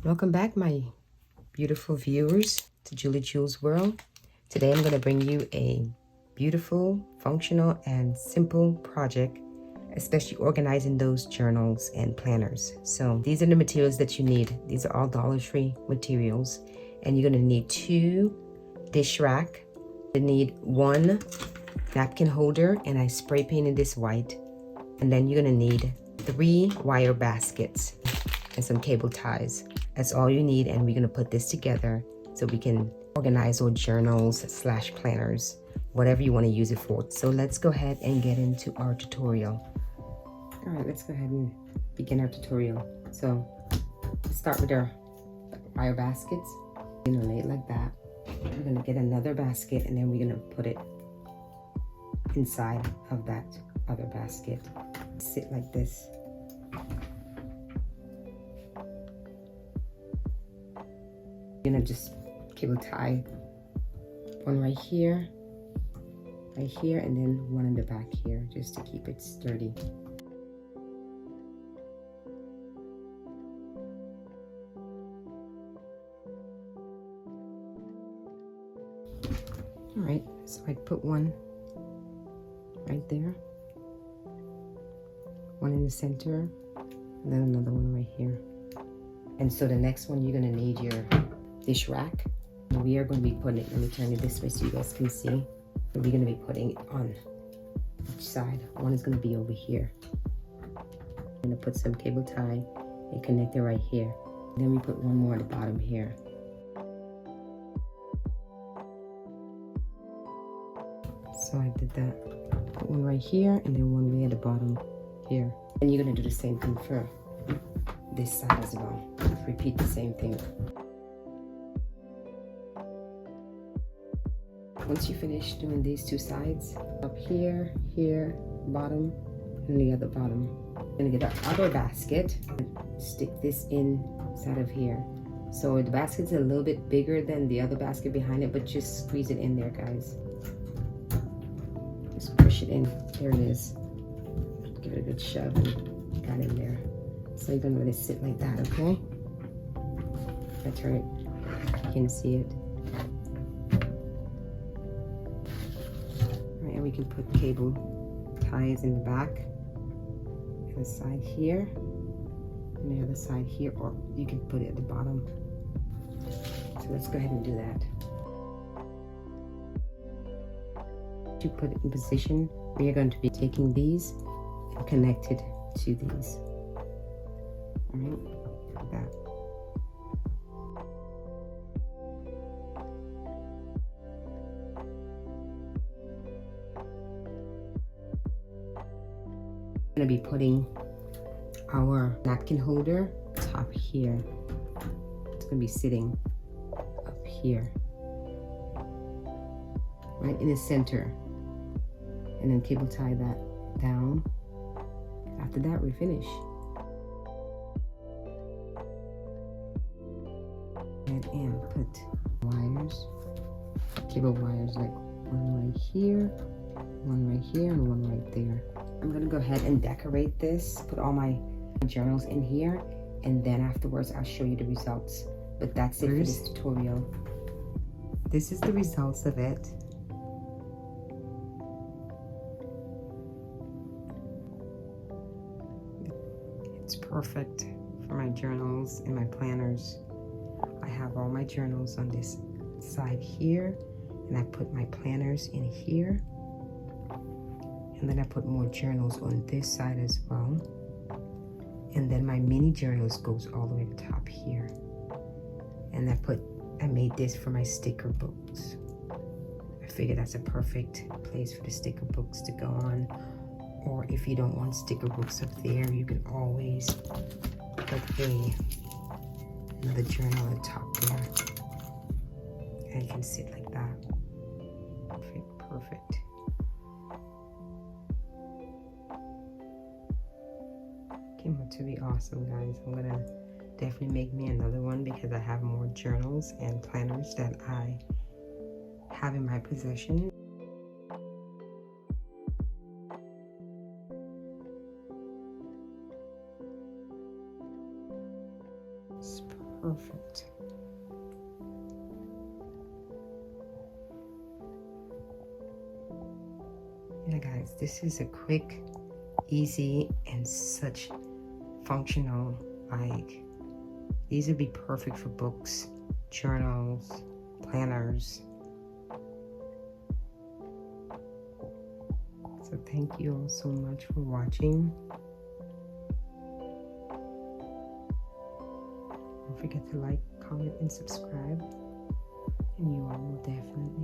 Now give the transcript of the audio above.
Welcome back, my beautiful viewers, to Julie Jules World. Today I'm going to bring you a beautiful, functional, and simple project, especially organizing those journals and planners. So these are the materials that you need. These are all Dollar Tree materials. And you're going to need 2 dish rack. You need 1 napkin holder, and I spray painted this white. And then you're going to need 3 wire baskets and some cable ties. That's all you need, and we're gonna put this together so we can organize our journals / planners, whatever you want to use it for. So let's go ahead and get into our tutorial. All right, let's go ahead and begin our tutorial. So let's start with our wire baskets. We're gonna lay it like that. We're gonna get another basket, and then we're gonna put it inside of that other basket. Sit like this. You're gonna just cable tie one right here, and then one in the back here, just to keep it sturdy. All right, so I put one right there, one in the center, and then another one right here. And so the next one, you're gonna need your dish rack. We are going to be putting it, let me turn it this way so you guys can see. We're going to be putting it on each side. One is going to be over here. I'm going to put some cable tie and connect it right here. Then we put one more at the bottom here. So I did that. Put one right here and then one way at the bottom here. And you're going to do the same thing for this side as well. Repeat the same thing. Once you finish doing these 2 sides, up here, bottom, and the other bottom. I'm gonna get the other basket and stick this inside of here. So the basket's a little bit bigger than the other basket behind it, but just squeeze it in there, guys. Just push it in. There it is. Give it a good shove and got in there. So you're gonna let it sit like that, okay? I turn it, you can see it. And we can put cable ties in the back, and the side here, and the other side here, or you can put it at the bottom. So let's go ahead and do that. To put it in position, we are going to be taking these and connected to these. All right, like that. Going to be putting our napkin holder top here. It's going to be sitting up here, right in the center, and then cable tie that down. After that, we finish. And put wires, cable wires, like one right here, and one right there. I'm gonna go ahead and decorate this, put all my journals in here, and then afterwards I'll show you the results. But that's it for this tutorial. This is the results of it. It's perfect for my journals and my planners. I have all my journals on this side here, and I put my planners in here. And then I put more journals on this side as well. And then my mini journals goes all the way to the top here. And I made this for my sticker books. I figured that's a perfect place for the sticker books to go on. Or if you don't want sticker books up there, you can always put another journal on the top there. And it can sit like that. Perfect. Came out to be awesome, guys. I'm gonna definitely make me another one because I have more journals and planners that I have in my possession. It's Yeah, guys, this is a quick, easy, and such functional, like, these would be perfect for books, journals, planners. So thank you all so much for watching. Don't forget to like, comment, and subscribe. And you all will definitely